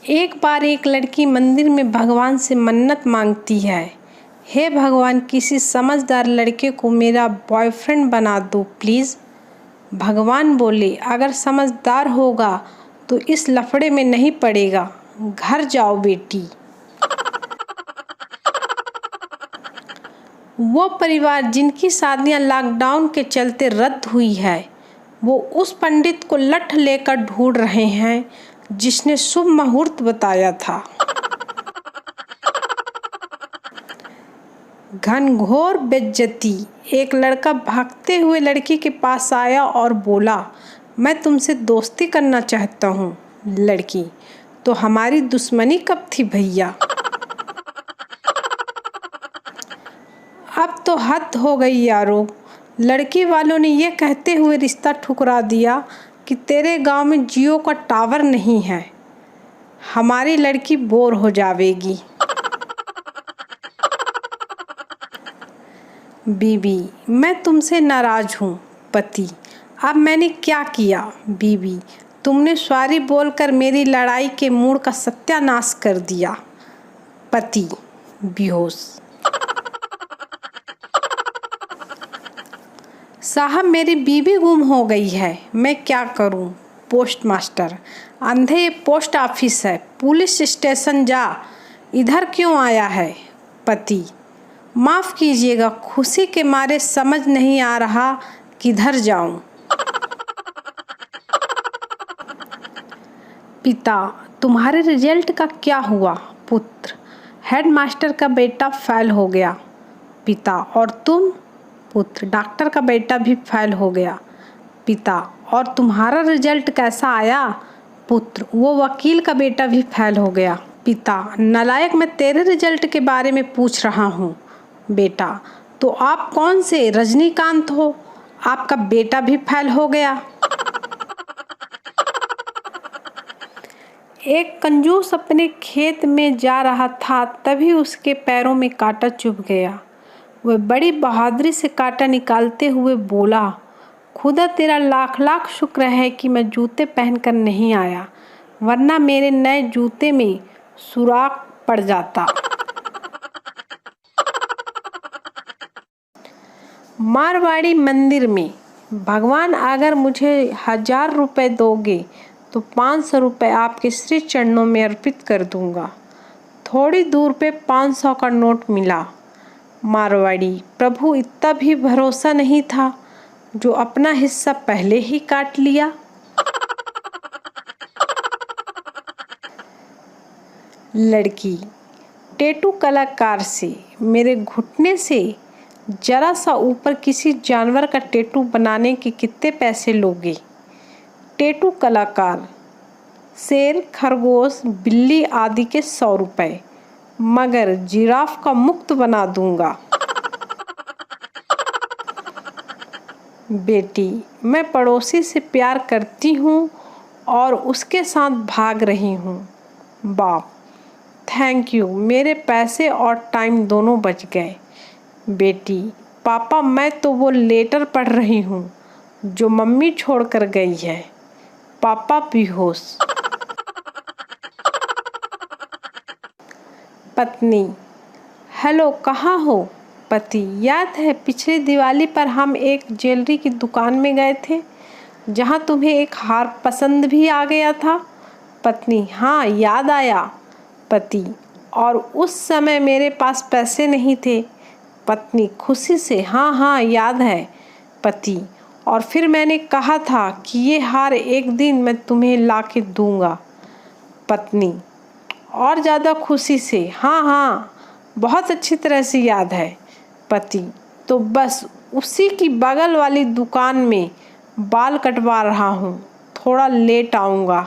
एक बार एक लड़की मंदिर में भगवान से मन्नत मांगती है, हे भगवान, किसी समझदार लड़के को मेरा बॉयफ्रेंड बना दो प्लीज़। भगवान बोले, अगर समझदार होगा तो इस लफड़े में नहीं पड़ेगा, घर जाओ बेटी। वो परिवार जिनकी शादियां लॉकडाउन के चलते रद्द हुई है, वो उस पंडित को लठ लेकर ढूंढ रहे हैं जिसने शुभ मुहूर्त बताया था। घनघोर बेइज्जती। एक लड़का भागते हुए लड़की के पास आया और बोला, मैं तुमसे दोस्ती करना चाहता हूँ। लड़की, तो हमारी दुश्मनी कब थी भैया? अब तो हद हो गई यारो। लड़की वालों ने ये कहते हुए रिश्ता ठुकरा दिया कि तेरे गांव में जियो का टावर नहीं है, हमारी लड़की बोर हो जाएगी। बीबी, मैं तुमसे नाराज हूँ। पति, अब मैंने क्या किया? बीबी, तुमने सॉरी बोलकर मेरी लड़ाई के मूड का सत्यानाश कर दिया। पति बेहोश। साहब, मेरी बीबी गुम हो गई है, मैं क्या करूं? पोस्टमास्टर, अंधे ये पोस्ट ऑफिस है, पुलिस स्टेशन जा, इधर क्यों आया है? पति, माफ़ कीजिएगा, खुशी के मारे समझ नहीं आ रहा किधर जाऊं। पिता, तुम्हारे रिजल्ट का क्या हुआ? पुत्र, हेडमास्टर का बेटा फेल हो गया। पिता, और तुम? पुत्र, डॉक्टर का बेटा भी फेल हो गया। पिता, और तुम्हारा रिजल्ट कैसा आया? पुत्र, वो वकील का बेटा भी फेल हो गया। पिता, नालायक, मैं तेरे रिजल्ट के बारे में पूछ रहा हूँ। बेटा, तो आप कौन से रजनीकांत हो? आपका बेटा भी फेल हो गया। एक कंजूस अपने खेत में जा रहा था, तभी उसके पैरों में कांटा चुभ गया। वह बड़ी बहादुरी से कांटा निकालते हुए बोला, खुदा तेरा लाख लाख शुक्र है कि मैं जूते पहनकर नहीं आया, वरना मेरे नए जूते में सुराख पड़ जाता। मारवाड़ी मंदिर में, भगवान, अगर मुझे 1000 रुपये दोगे तो 500 रुपये आपके श्री चरणों में अर्पित कर दूंगा। थोड़ी दूर पे 500 का नोट मिला। मारवाड़ी, प्रभु, इतना भी भरोसा नहीं था जो अपना हिस्सा पहले ही काट लिया। लड़की, टैटू कलाकार से, मेरे घुटने से जरा सा ऊपर किसी जानवर का टैटू बनाने के कितने पैसे लोगे? टैटू कलाकार, शेर, खरगोश, बिल्ली आदि के 100 रुपये, मगर जिराफ का मुफ्त बना दूंगा। बेटी, मैं पड़ोसी से प्यार करती हूँ और उसके साथ भाग रही हूँ। बाप, थैंक यू, मेरे पैसे और टाइम दोनों बच गए। बेटी, पापा, मैं तो वो लेटर पढ़ रही हूँ जो मम्मी छोड़कर गई है। पापा बेहोश। पत्नी, हेलो, कहाँ हो? पति, याद है पिछली दिवाली पर हम एक ज्वेलरी की दुकान में गए थे जहाँ तुम्हें एक हार पसंद भी आ गया था? पत्नी, हाँ याद आया। पति, और उस समय मेरे पास पैसे नहीं थे? पत्नी खुशी से, हाँ हाँ याद है। पति, और फिर मैंने कहा था कि ये हार एक दिन मैं तुम्हें ला के दूँगा। पत्नी और ज़्यादा खुशी से, हाँ हाँ बहुत अच्छी तरह से याद है। पति, तो बस उसी की बगल वाली दुकान में बाल कटवा रहा हूँ, थोड़ा लेट आऊँगा।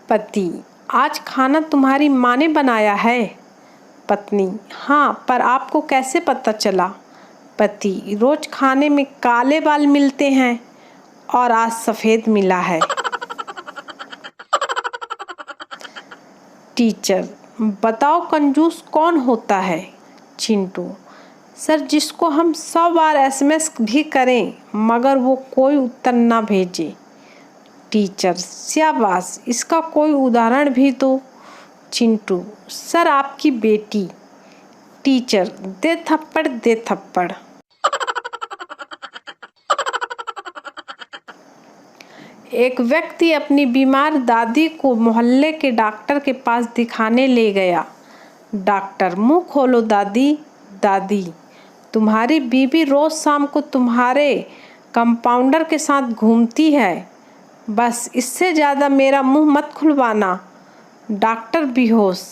पति, आज खाना तुम्हारी माँ ने बनाया है? पत्नी, हाँ, पर आपको कैसे पता चला? पति, रोज खाने में काले बाल मिलते हैं और आज सफ़ेद मिला है। टीचर, बताओ कंजूस कौन होता है? चिंटू, सर, जिसको हम 100 बार SMS भी करें मगर वो कोई उत्तर ना भेजे। टीचर, शाबाश, इसका कोई उदाहरण भी दो। चिंटू, सर आपकी बेटी। टीचर, दे थप्पड़ दे थप्पड़। एक व्यक्ति अपनी बीमार दादी को मोहल्ले के डॉक्टर के पास दिखाने ले गया। डॉक्टर, मुंह खोलो दादी। दादी, तुम्हारी बीबी रोज शाम को तुम्हारे कंपाउंडर के साथ घूमती है, बस इससे ज़्यादा मेरा मुंह मत खुलवाना। डॉक्टर बेहोश।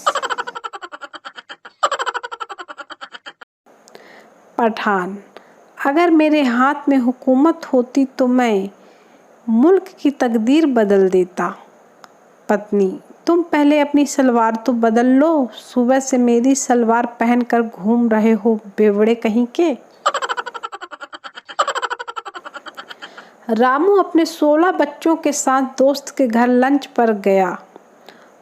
पठान, अगर मेरे हाथ में हुकूमत होती तो मैं मुल्क की तकदीर बदल देता। पत्नी, तुम पहले अपनी सलवार तो बदल लो, सुबह से मेरी सलवार पहनकर घूम रहे हो बेवड़े कहीं के। रामू अपने 16 बच्चों के साथ दोस्त के घर लंच पर गया।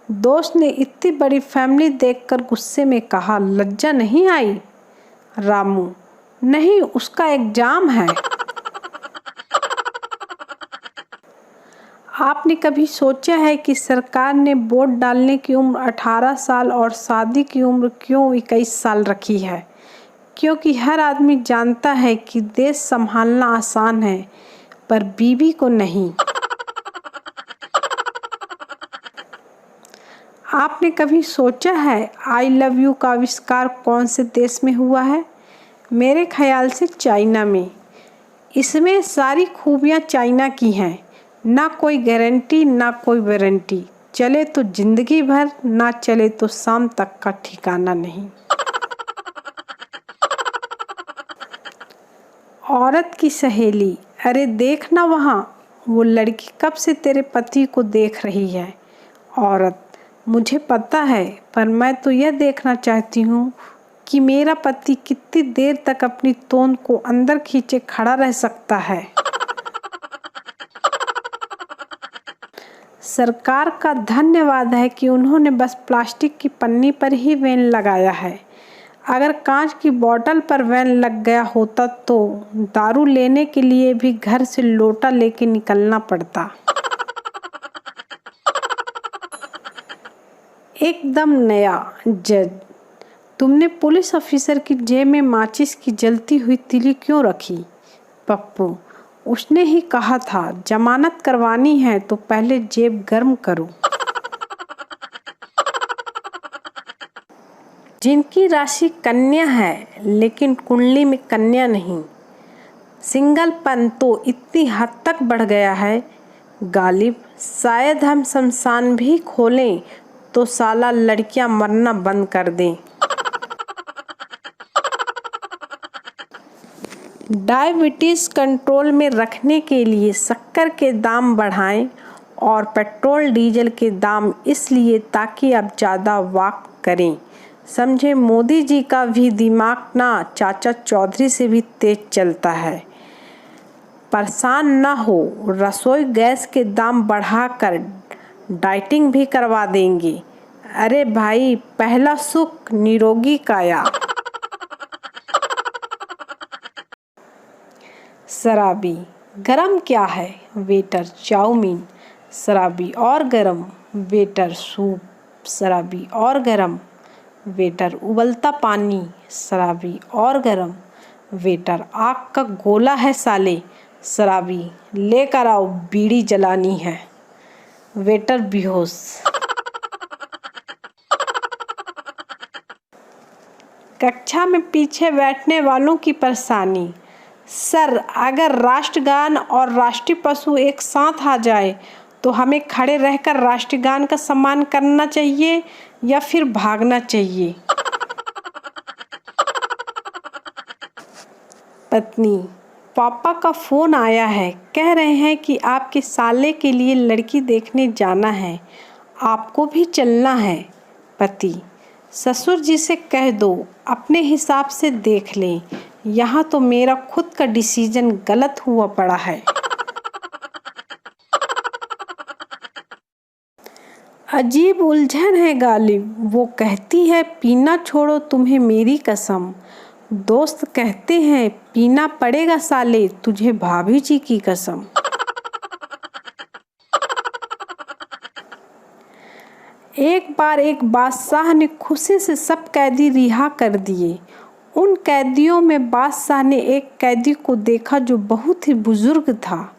दोस्त ने इतनी बड़ी फैमिली देखकर गुस्से में कहा, लज्जा नहीं आई? रामू, नहीं, उसका एग्जाम है। आपने कभी सोचा है कि सरकार ने वोट डालने की उम्र 18 साल और शादी की उम्र क्यों 21 साल रखी है? क्योंकि हर आदमी जानता है कि देश संभालना आसान है, पर बीवी को नहीं। आपने कभी सोचा है आई लव यू का आविष्कार कौन से देश में हुआ है? मेरे ख्याल से चाइना में। इसमें सारी खूबियाँ चाइना की हैं, ना कोई गारंटी ना कोई वारंटी, चले तो जिंदगी भर, ना चले तो शाम तक का ठिकाना नहीं। औरत की सहेली, अरे देख ना वहाँ, वो लड़की कब से तेरे पति को देख रही है। औरत, मुझे पता है, पर मैं तो यह देखना चाहती हूँ कि मेरा पति कितनी देर तक अपनी तोंद को अंदर खींचे खड़ा रह सकता है। सरकार का धन्यवाद है कि उन्होंने बस प्लास्टिक की पन्नी पर ही वैन लगाया है। अगर कांच की बोतल पर वैन लग गया होता तो दारू लेने के लिए भी घर से लोटा लेके निकलना पड़ता। एकदम नया। जज, तुमने पुलिस ऑफिसर की जेब में माचिस की जलती हुई तीली क्यों रखी? पप्पू, उसने ही कहा था जमानत करवानी है तो पहले जेब गर्म करो। जिनकी राशि कन्या है लेकिन कुंडली में कन्या नहीं, सिंगलपन तो इतनी हद तक बढ़ गया है गालिब, शायद हम शमशान भी खोलें तो साला लड़कियां मरना बंद कर दें। डायबिटीज़ कंट्रोल में रखने के लिए शक्कर के दाम बढ़ाएं और पेट्रोल डीजल के दाम इसलिए ताकि आप ज़्यादा वॉक करें। समझे, मोदी जी का भी दिमाग ना चाचा चौधरी से भी तेज चलता है। परेशान ना हो, रसोई गैस के दाम बढ़ाकर डाइटिंग भी करवा देंगे। अरे भाई, पहला सुख निरोगी काया। शराबी, गरम क्या है? Waiter, chowmein. शराबी, और गरम। Waiter, soup. शराबी, और गरम। वेटर, उबलता पानी। शराबी, और गरम। वेटर, आग का गोला है साले। शराबी, लेकर आओ, बीड़ी जलानी है। वेटर बेहोश। कक्षा में पीछे बैठने वालों की परेशानी। सर, अगर राष्ट्रगान और राष्ट्रीय पशु एक साथ आ जाए तो हमें खड़े रहकर राष्ट्रगान का सम्मान करना चाहिए या फिर भागना चाहिए? पत्नी, पापा का फ़ोन आया है, कह रहे हैं कि आपके साले के लिए लड़की देखने जाना है, आपको भी चलना है। पति, ससुर जी से कह दो अपने हिसाब से देख लें, यहाँ तो मेरा खुद का डिसीजन गलत हुआ पड़ा है। अजीब उलझन है गालिब, वो कहती है पीना छोड़ो तुम्हें मेरी कसम, दोस्त कहते हैं पीना पड़ेगा साले तुझे भाभी जी की कसम। एक बार एक बादशाह ने खुशी से सब कैदी रिहा कर दिए। उन कैदियों में बादशाह ने एक कैदी को देखा जो बहुत ही बुजुर्ग था।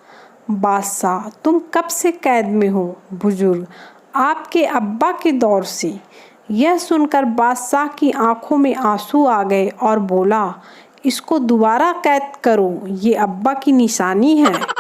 बादशाह, तुम कब से कैद में हो? बुजुर्ग, आपके अब्बा के दौर से। यह सुनकर बादशाह की आंखों में आंसू आ गए और बोला, इसको दोबारा कैद करो, ये अब्बा की निशानी है।